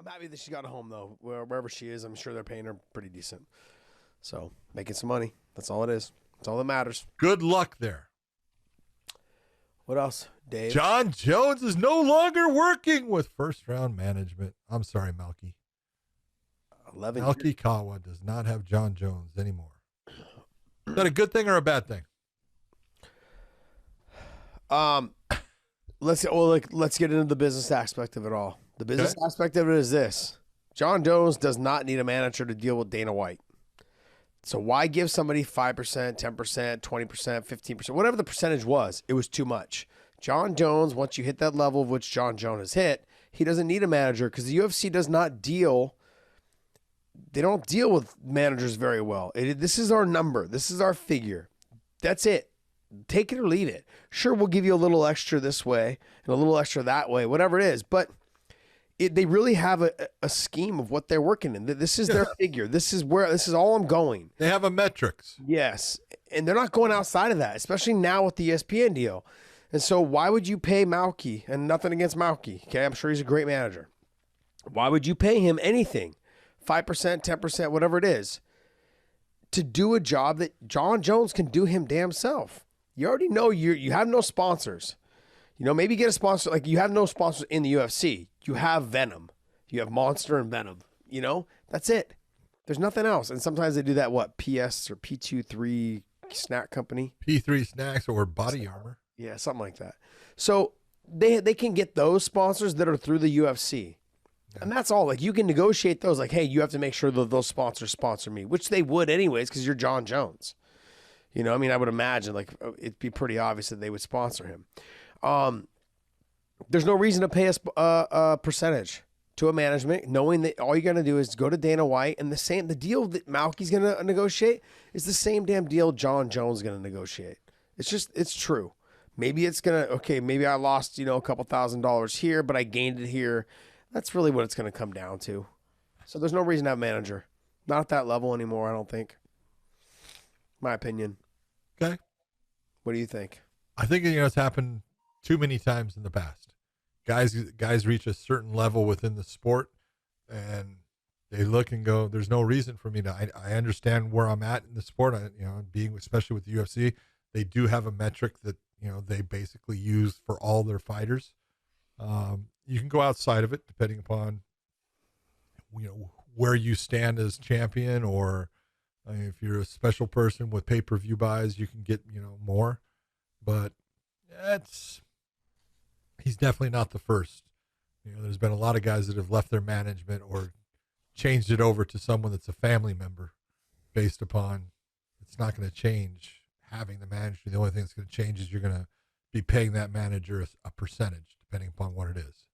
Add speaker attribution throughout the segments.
Speaker 1: I'm happy that she got a home, though. Wherever she is, I'm sure they're paying her pretty decent. So, making some money. That's all it is. That's all that matters.
Speaker 2: Good luck there.
Speaker 1: What else, Dave?
Speaker 2: John Jones is no longer working with first-round management. I'm sorry, Malky.
Speaker 1: 11
Speaker 2: Malky Kawa does not have John Jones anymore. Is that a good thing or a bad thing?
Speaker 1: Let's get into the business aspect of it all. The business aspect of it is this. John Jones does not need a manager to deal with Dana White. So why give somebody 5%, 10%, 20%, 15%, whatever the percentage was, it was too much. John Jones, once you hit that level of which John Jones has hit, he doesn't need a manager because the UFC does not deal. They don't deal with managers very well. This is our number. This is our figure. That's it. Take it or leave it. Sure, we'll give you a little extra this way and a little extra that way, whatever it is. But they really have a scheme of what they're working in. This is their figure. This is all I'm going.
Speaker 2: They have a metrics.
Speaker 1: Yes. And they're not going outside of that, especially now with the ESPN deal. And so why would you pay Malky? And nothing against Malky. Okay, I'm sure he's a great manager. Why would you pay him anything? 5%, 10%, whatever it is, to do a job that John Jones can do him damn self. You already know you have no sponsors. You know, maybe get a sponsor. Like, you have no sponsors in the UFC. You have Venom. You have Monster and Venom. You know, that's it. There's nothing else. And sometimes they do that, PS or P23 snack company?
Speaker 2: P3 snacks or body armor.
Speaker 1: Yeah, something like that. So they can get those sponsors that are through the UFC. Yeah. And that's all. Like, you can negotiate those. Like, hey, you have to make sure that those sponsors sponsor me, which they would anyways because you're John Jones. You know, I mean, I would imagine, like, it'd be pretty obvious that they would sponsor him. There's no reason to pay a percentage to a management, knowing that all you're going to do is go to Dana White, and the deal that Malky's going to negotiate is the same damn deal John Jones is going to negotiate. It's true. Maybe it's going to, maybe I lost, a couple $1,000s here, but I gained it here. That's really what it's going to come down to. So there's no reason to have a manager. Not at that level anymore, I don't think. My opinion.
Speaker 2: Okay.
Speaker 1: What do you think?
Speaker 2: I think, it's happened too many times in the past. Guys reach a certain level within the sport, and they look and go, there's no reason for me to, I understand where I'm at in the sport. Being, especially with the UFC, they do have a metric that, they basically use for all their fighters. You can go outside of it depending upon, where you stand as champion, or if you're a special person with pay-per-view buys, you can get, more, but he's definitely not the first. There's been a lot of guys that have left their management or changed it over to someone that's a family member based upon it's not going to change having the manager. The only thing that's going to change is you're going to be paying that manager a percentage depending upon what it is.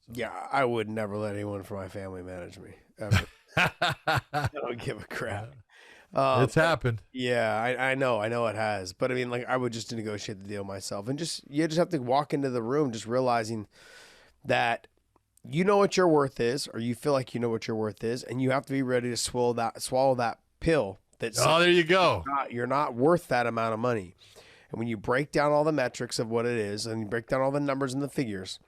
Speaker 2: So.
Speaker 1: Yeah, I would never let anyone from my family manage me, ever. I don't give a crap.
Speaker 2: It's happened.
Speaker 1: Yeah, I know it has. But I mean, like, I would just negotiate the deal myself, and you just have to walk into the room just realizing that you know what your worth is, or you feel like you know what your worth is, and you have to be ready to swallow that pill.
Speaker 2: There you go.
Speaker 1: You're not worth that amount of money. And when you break down all the metrics of what it is, and you break down all the numbers and the figures,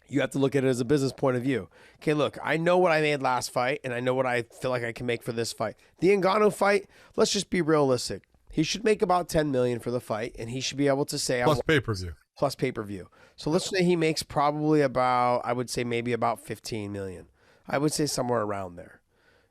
Speaker 1: you have to look at it as a business point of view. Okay, look, I know what I made last fight, and I know what I feel like I can make for this fight. The Ngannou fight, let's just be realistic. He should make about $10 million for the fight, and he should be able to say
Speaker 2: plus pay-per-view.
Speaker 1: Plus pay-per-view. So let's say he makes probably about, I would say maybe about $15 million. I would say somewhere around there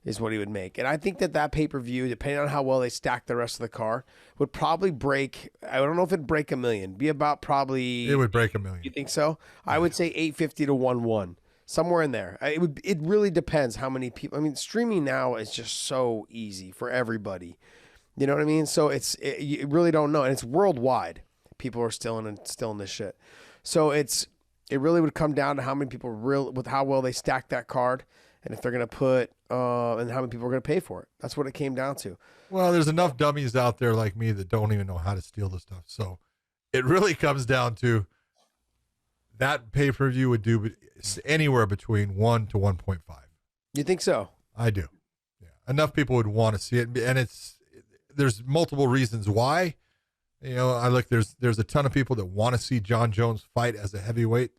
Speaker 1: is what he would make. And I think that pay-per-view, depending on how well they stack the rest of the car, would probably break, I don't know if it'd break $1 million, be about probably...
Speaker 2: It would break $1 million.
Speaker 1: You think so? Yeah. I would say 850 to 1-1, somewhere in there. It really depends how many people... I mean, streaming now is just so easy for everybody. You know what I mean? So you really don't know. And it's worldwide. People are still in this shit. So it really would come down to how many people with how well they stack that card, and if they're going to put, and how many people are going to pay for it. That's what it came down to.
Speaker 2: Well, there's enough dummies out there like me that don't even know how to steal the stuff. So it really comes down to that pay-per-view would do anywhere between 1 to 1.5.
Speaker 1: You think so?
Speaker 2: I do. Yeah. Enough people would want to see it. And there's multiple reasons why. There's a ton of people that want to see John Jones fight as a heavyweight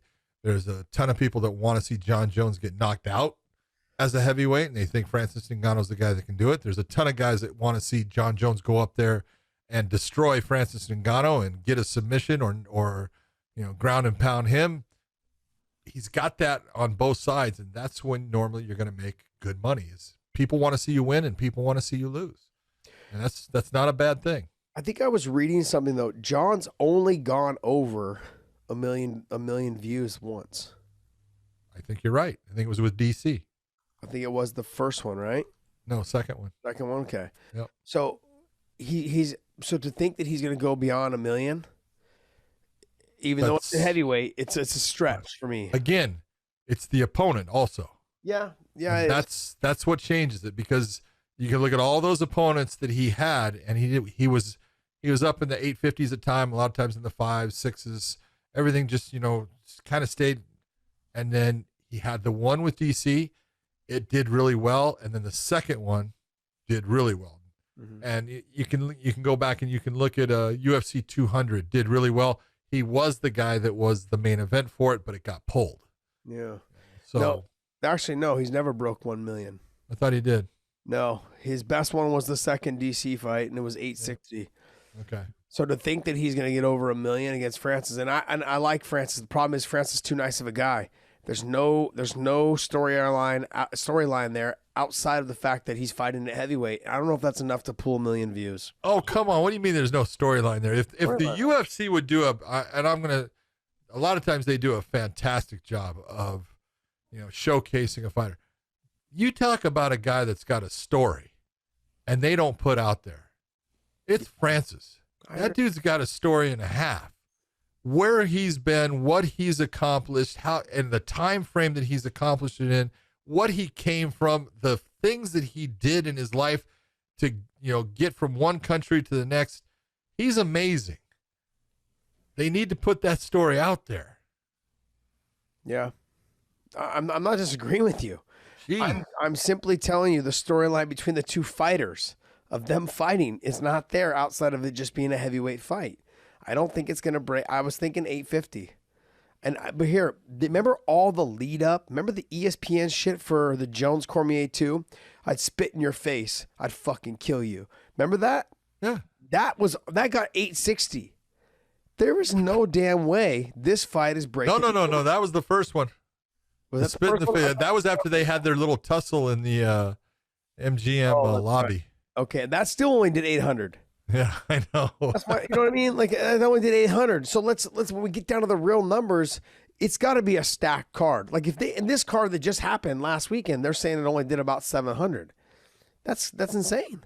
Speaker 2: There's a ton of people that want to see John Jones get knocked out as a heavyweight, and they think Francis Ngannou's the guy that can do it. There's a ton of guys that want to see John Jones go up there and destroy Francis Ngannou and get a submission or ground and pound him. He's got that on both sides, and that's when normally you're going to make good money. Is people want to see you win and people want to see you lose, and that's not a bad thing.
Speaker 1: I think I was reading something though. John's only gone over a million views once.
Speaker 2: I think you're right. I think it was with DC.
Speaker 1: I think it was the first one, right?
Speaker 2: No, second one.
Speaker 1: Second one, okay.
Speaker 2: Yep.
Speaker 1: So so to think that he's going to go beyond 1 million, even though it's a heavyweight, it's a stretch for me.
Speaker 2: Again, it's the opponent also.
Speaker 1: Yeah.
Speaker 2: That's what changes it, because you can look at all those opponents that he had, and he was up in the 850s at time, a lot of times in the 5s, 6s, everything just kind of stayed, and then he had the one with DC. It did really well, and then the second one did really well. Mm-hmm. And you can go back and you can look at UFC 200, did really well. He was the guy that was the main event for it, but it got pulled.
Speaker 1: Yeah.
Speaker 2: So
Speaker 1: no, he's never broke 1 million.
Speaker 2: I thought he did.
Speaker 1: No, his best one was the second DC fight, and it was 860.
Speaker 2: Okay.
Speaker 1: So to think that he's going to get over 1 million against Francis, and I like Francis. The problem is Francis is too nice of a guy. There's no storyline there outside of the fact that he's fighting at heavyweight. I don't know if that's enough to pull 1 million views.
Speaker 2: Oh, come on. What do you mean there's no storyline there? If the UFC would do a lot of times they do a fantastic job of, showcasing a fighter. You talk about a guy that's got a story and they don't put out there. It's Francis. That dude's got a story and a half. Where he's been, what he's accomplished, how, and the time frame that he's accomplished it in, what he came from, the things that he did in his life to, get from one country to the next. He's amazing. They need to put that story out there.
Speaker 1: Yeah. I'm not disagreeing with you. I'm simply telling you the storyline between the two fighters of them fighting is not there outside of it just being a heavyweight fight. I don't think it's going to break. I was thinking 850. But here, remember all the lead up? Remember the ESPN shit for the Jones Cormier 2? I'd spit in your face. I'd fucking kill you. Remember that?
Speaker 2: Yeah.
Speaker 1: That got 860. There is no damn way this fight is breaking.
Speaker 2: No. That was the first one.
Speaker 1: Was that
Speaker 2: spit in the face? That was after they had their little tussle in the MGM lobby.
Speaker 1: Right. Okay, that still only did 800.
Speaker 2: Yeah, I know.
Speaker 1: That's why, you know what I mean? Like, that only did 800. So let's when we get down to the real numbers, it's got to be a stacked card. Like, if they in this card that just happened last weekend, they're saying it only did about 700. That's insane.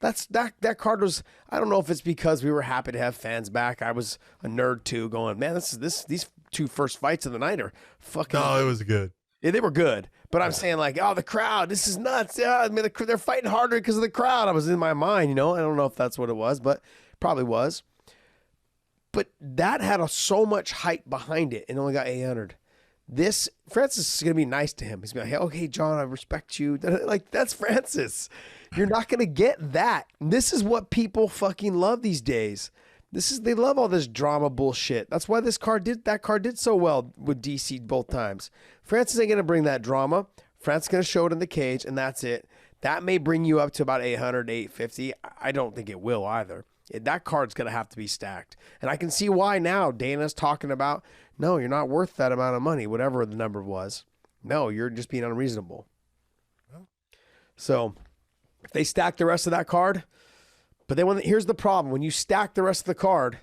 Speaker 1: That card was. I don't know if it's because we were happy to have fans back. I was a nerd too, going, man, these two first fights of the night are fucking.
Speaker 2: No, it was good.
Speaker 1: Yeah, they were good. But I'm saying, like, the crowd, this is nuts. Yeah, I mean, they're fighting harder because of the crowd. I was in my mind, I don't know if that's what it was, but probably was. But that had so much hype behind it and only got 800. Francis is going to be nice to him. He's going to be like, okay, John, I respect you. Like, that's Francis. You're not going to get that. This is what people fucking love these days. They love all this drama bullshit. That's why that card did so well with DC both times. Francis ain't going to bring that drama. Francis is going to show it in the cage, and that's it. That may bring you up to about 800, 850. I don't think it will either. That card's going to have to be stacked. And I can see why now Dana's talking about, no, you're not worth that amount of money, whatever the number was. No, you're just being unreasonable. Well. So if they stack the rest of that card, but then here's the problem. When you stack the rest of the card,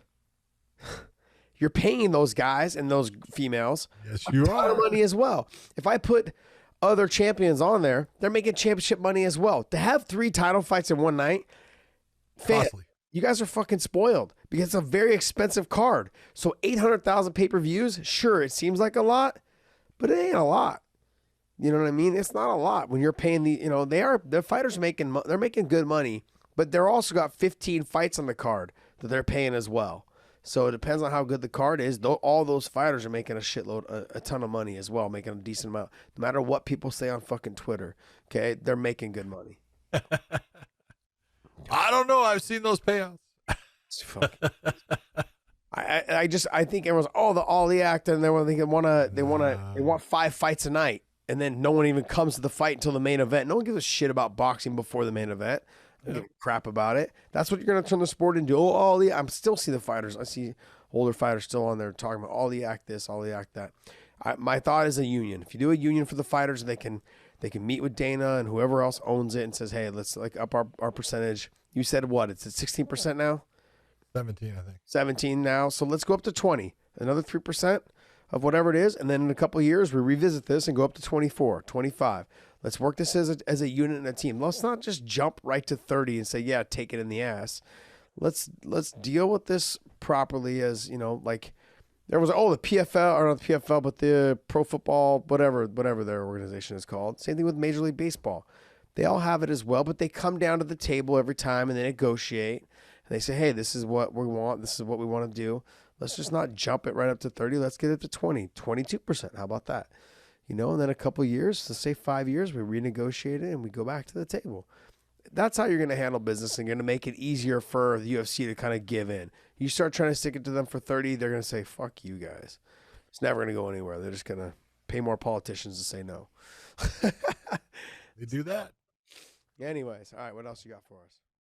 Speaker 1: you're paying those guys and those females a ton of money as well. If I put other champions on there, they're making championship money as well. To have 3 title fights in one night,
Speaker 2: costly.
Speaker 1: You guys are fucking spoiled because it's a very expensive card. So 800,000 pay-per-views, sure, it seems like a lot, but it ain't a lot. You know what I mean? It's not a lot when you're paying the fighters they're making good money. But they're also got 15 fights on the card that they're paying as well. So it depends on how good the card is. All those fighters are making a shitload, a ton of money as well, making a decent amount. No matter what people say on fucking Twitter, okay, they're making good money.
Speaker 2: I don't know. I've seen those payouts.
Speaker 1: I think everyone's the all the act, and they want 5 fights a night, and then no one even comes to the fight until the main event. No one gives a shit about boxing before the main event. I don't give a crap about it. That's what you're gonna turn the sport into. I'm still see the fighters. I see older fighters still on there talking about all the act this, all the act that. My thought is a union. If you do a union for the fighters, they can meet with Dana and whoever else owns it and says, hey, let's like up our percentage. You said what? It's at 16% now?
Speaker 2: 17, I think.
Speaker 1: 17 now. So let's go up to 20. Another 3% of whatever it is. And then in a couple of years, we revisit this and go up to 24, 25. Let's work this as a unit and a team. Let's not just jump right to 30 and say, yeah, take it in the ass. Let's deal with this properly as, like there was, the PFL, or not the PFL, but the Pro Football, whatever their organization is called. Same thing with Major League Baseball. They all have it as well, but they come down to the table every time and they negotiate. And they say, hey, this is what we want. This is what we want to do. Let's just not jump it right up to 30. Let's get it to 20, 22%. How about that? And then a couple of years, so say 5 years, we renegotiate it and we go back to the table. That's how you're going to handle business and going to make it easier for the UFC to kind of give in. You start trying to stick it to them for 30, they're going to say, fuck you guys. It's never going to go anywhere. They're just going to pay more politicians to say no.
Speaker 2: They do that.
Speaker 1: Anyways, all right, what else you got for us?